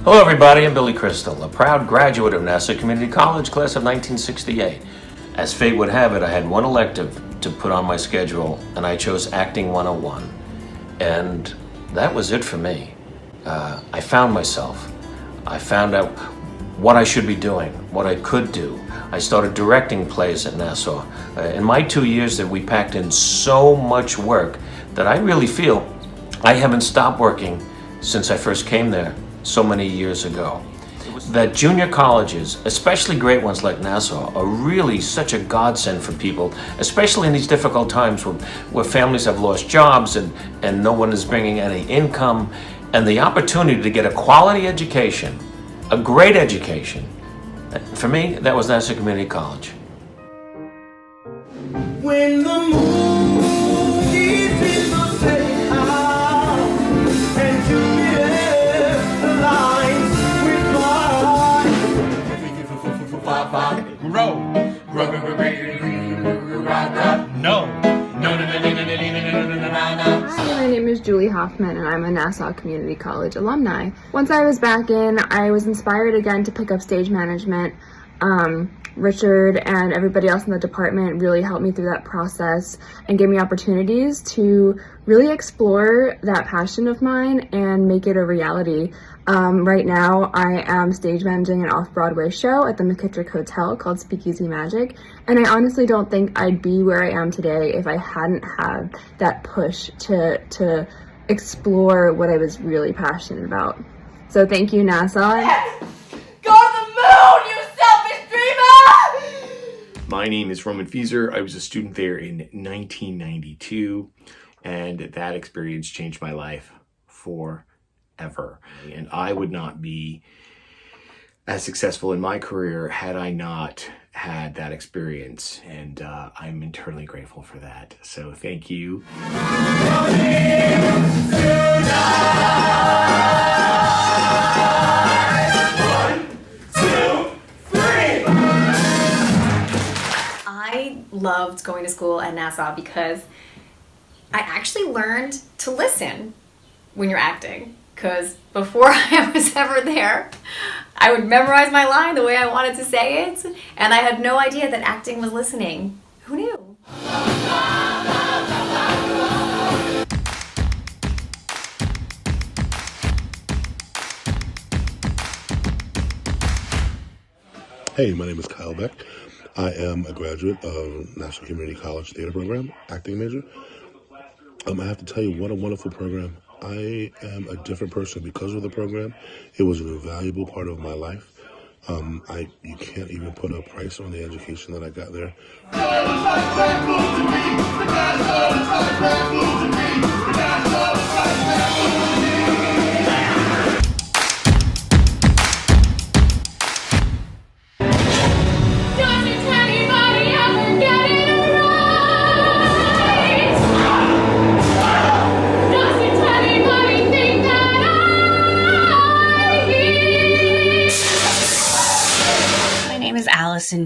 Hello everybody, I'm Billy Crystal, a proud graduate of Nassau Community College, class of 1968. As fate would have it, I had one elective to put on my schedule, and I chose Acting 101. And that was it for me. I found myself. I found out what I should be doing, what I could do. I started directing plays at Nassau. In my 2 years that we packed in so much work that I really feel I haven't stopped working since I first came there so many years ago. That junior colleges, especially great ones like Nassau, are really such a godsend for people, especially in these difficult times where families have lost jobs and no one is bringing any income, and the opportunity to get a quality education, a great education. For me, that was Nassau Community College. When the movie people say how, and Juliet lines with My name is Julie Hoffman, and I'm a Nassau Community College alumni. Once I was back in, I was inspired again to pick up stage management. Richard and everybody else in the department really helped me through that process and gave me opportunities to really explore that passion of mine and make it a reality. Right now, I am stage managing an off-Broadway show at the McKittrick Hotel called Speakeasy Magic, and I honestly don't think I'd be where I am today if I hadn't had that push to explore what I was really passionate about. So thank you, Nassau. Yes! Go to the moon, you selfish dreamer! My name is Roman Fieser. I was a student there in 1992, and that experience changed my life forever. And I would not be as successful in my career had I not had that experience, and I'm eternally grateful for that. So thank you. I loved going to school at Nassau because I actually learned to listen when you're acting. Because before I was ever there, I would memorize my line the way I wanted to say it, and I had no idea that acting was listening. Who knew? Hey, my name is Kyle Beck. I am a graduate of Nassau Community College Theater Program, acting major. I have to tell you, what a wonderful program. I am a different person because of the program. It was an invaluable part of my life. You can't even put a price on the education that I got there.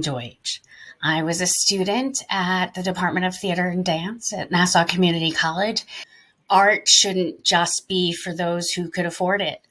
Deutsch. I was a student at the Department of Theater and Dance at Nassau Community College. Art shouldn't just be for those who could afford it.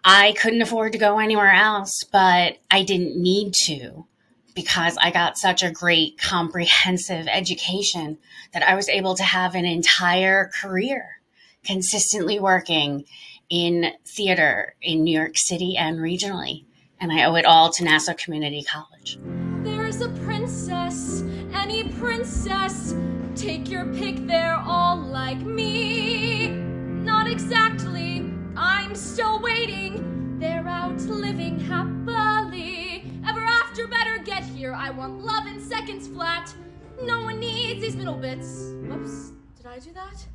I couldn't afford to go anywhere else, but I didn't need to because I got such a great comprehensive education that I was able to have an entire career consistently working in theater in New York City and regionally. And I owe it all to Nassau Community College. There's a princess, any princess. Take your pick, they're all like me. Not exactly, I'm still waiting. They're out living happily. Ever after better get here. I want love in seconds flat. No one needs these middle bits. Whoops, did I do that?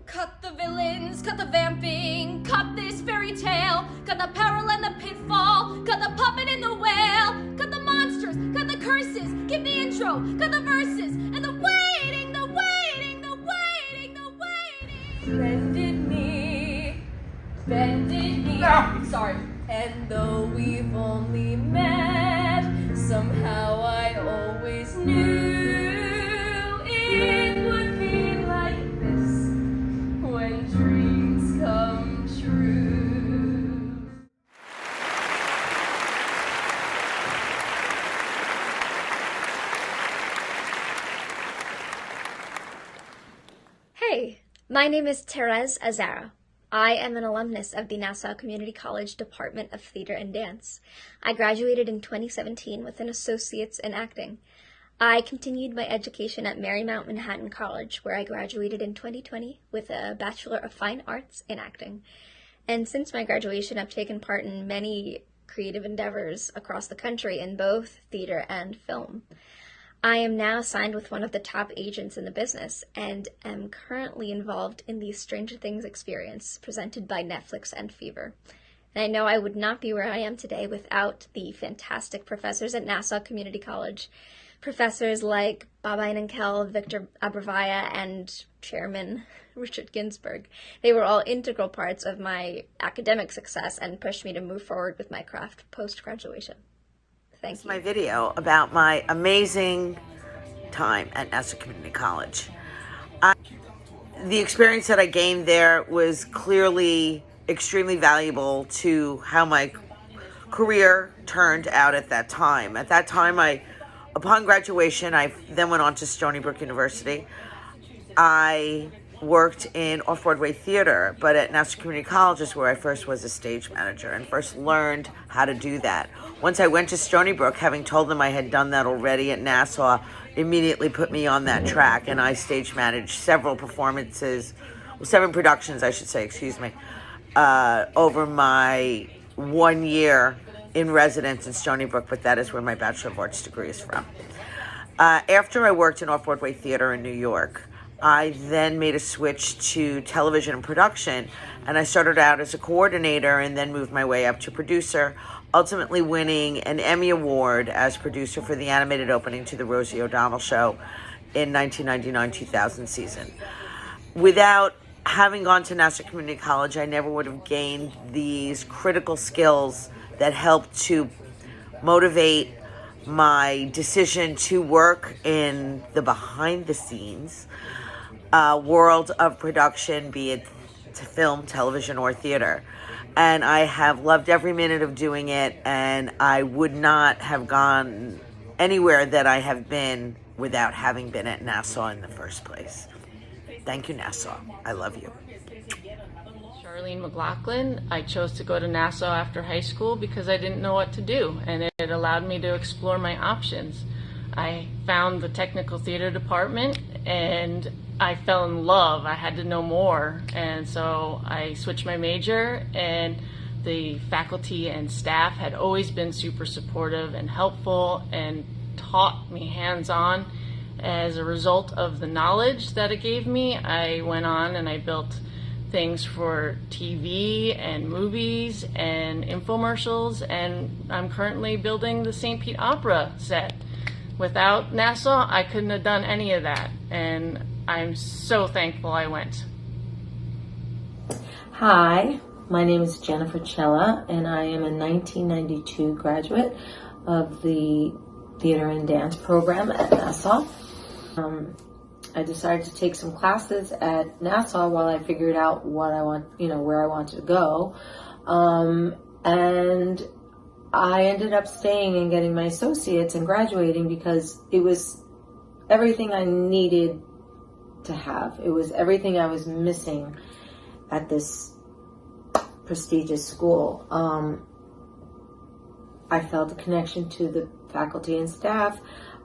Cut the villains, cut the vamping, cut this fairy tale, cut the peril and the pitfall, cut the puppet and the whale, cut the monsters, cut the curses, give the intro, cut the verses, and the waiting, the waiting, the waiting, the waiting. Bended knee, sorry. And though we've only met, somehow I always knew it would be like this when dreams come true. Hi, my name is Therese Azara. I am an alumnus of the Nassau Community College Department of Theater and Dance. I graduated in 2017 with an associate's in acting. I continued my education at Marymount Manhattan College, where I graduated in 2020 with a Bachelor of Fine Arts in acting. And since my graduation, I've taken part in many creative endeavors across the country in both theater and film. I am now signed with one of the top agents in the business and am currently involved in the Stranger Things experience presented by Netflix and Fever. And I know I would not be where I am today without the fantastic professors at Nassau Community College. Professors like Baba Einenkel, Victor Abravaya, and Chairman Richard Ginsburg. They were all integral parts of my academic success and pushed me to move forward with my craft post-graduation. Thank you. My video about my amazing time at Nassau Community College. The experience that I gained there was clearly extremely valuable to how my career turned out at that time. At that time, upon graduation, I then went on to Stony Brook University. I worked in off-Broadway theater, but at Nassau Community College is where I first was a stage manager and first learned how to do that. Once I went to Stony Brook, having told them I had done that already at Nassau, immediately put me on that track, and I stage managed several performances, 7 productions, I should say, over my 1 year in residence in Stony Brook, but that is where my Bachelor of Arts degree is from. After I worked in off-Broadway theater in New York, I then made a switch to television and production, and I started out as a coordinator and then moved my way up to producer, ultimately winning an Emmy Award as producer for the animated opening to the Rosie O'Donnell Show in 1999-2000 season. Without having gone to Nassau Community College, I never would have gained these critical skills that helped to motivate my decision to work in the behind-the-scenes world of production, be it film, television, or theater. And I have loved every minute of doing it, and I would not have gone anywhere that I have been without having been at Nassau in the first place. Thank you, Nassau. I love you. Charlene McLaughlin. I chose to go to Nassau after high school because I didn't know what to do, and it allowed me to explore my options. I found the technical theater department, and I fell in love. I had to know more, and so I switched my major, and the faculty and staff had always been super supportive and helpful and taught me hands-on. As a result of the knowledge that it gave me, I went on and I built things for TV and movies and infomercials, and I'm currently building the St. Pete Opera set. Without Nassau, I couldn't have done any of that, and I'm so thankful I went. Hi, my name is Jennifer Cella, and I am a 1992 graduate of the Theater and Dance program at Nassau. I decided to take some classes at Nassau while I figured out what I want, where I wanted to go. And I ended up staying and getting my associates and graduating because it was everything I needed to have. It was everything I was missing at this prestigious school. I felt a connection to the faculty and staff.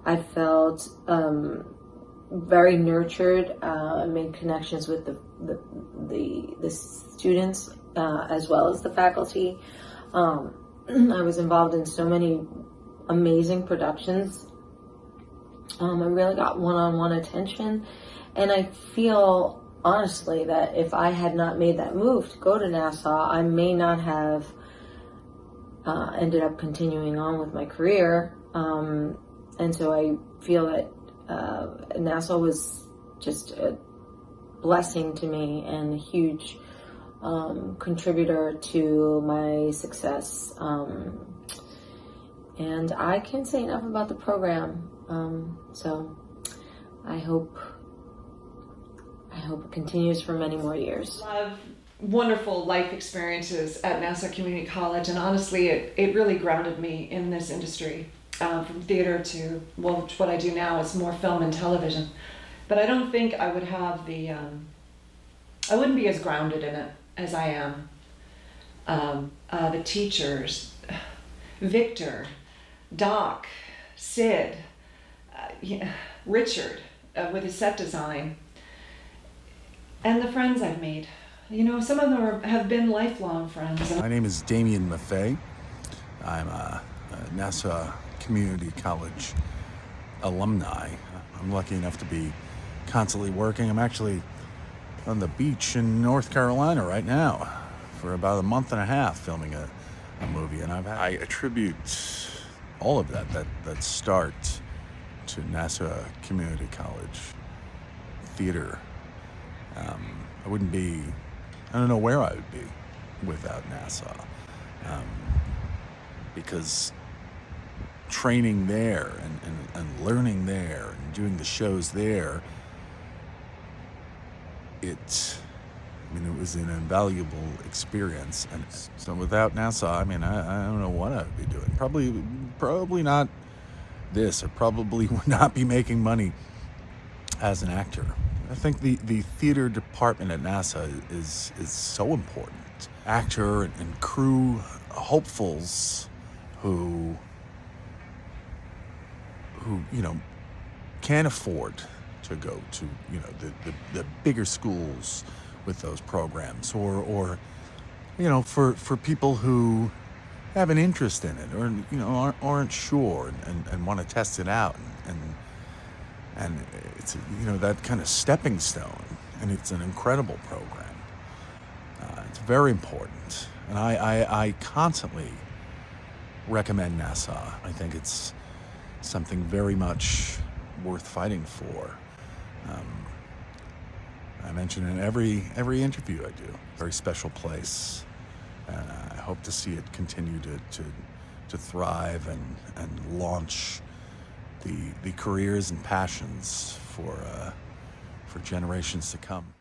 I felt very nurtured. I made connections with the students as well as the faculty. I was involved in so many amazing productions. I really got one-on-one attention, and I feel honestly that if I had not made that move to go to Nassau, I may not have ended up continuing on with my career. And so I feel that Nassau was just a blessing to me and a huge contributor to my success. And I can't say enough about the program. So I hope it continues for many more years. Wonderful life experiences at Nassau Community College, and honestly it really grounded me in this industry, from theater to what I do now is more film and television. But I don't think I would have the I wouldn't be as grounded in it as I am. The teachers, Victor, Doc, Sid, Richard with his set design, and the friends I've made. You know, some of them have been lifelong friends. My name is Damien Maffei. I'm a Nassau Community College alumni. I'm lucky enough to be constantly working. I'm actually on the beach in North Carolina right now for about a month and a half filming a movie, and I attribute all of that start to Nassau Community College theater. I wouldn't be, I don't know where I would be without Nassau, because training there and learning there and doing the shows there, it was an invaluable experience. And so without Nassau, I don't know what I would be doing. Probably not this, or probably would not be making money as an actor. I think the theater department at Nassau is so important. Actor and crew hopefuls who can't afford to go to the bigger schools with those programs, or for people who have an interest in it, or aren't sure and want to test it out, and it's that kind of stepping stone, and it's an incredible program. It's very important, and I constantly recommend Nassau. I think it's something very much worth fighting for. I mention in every interview I do, very special place, and I hope to see it continue to thrive and launch the careers and passions for generations to come.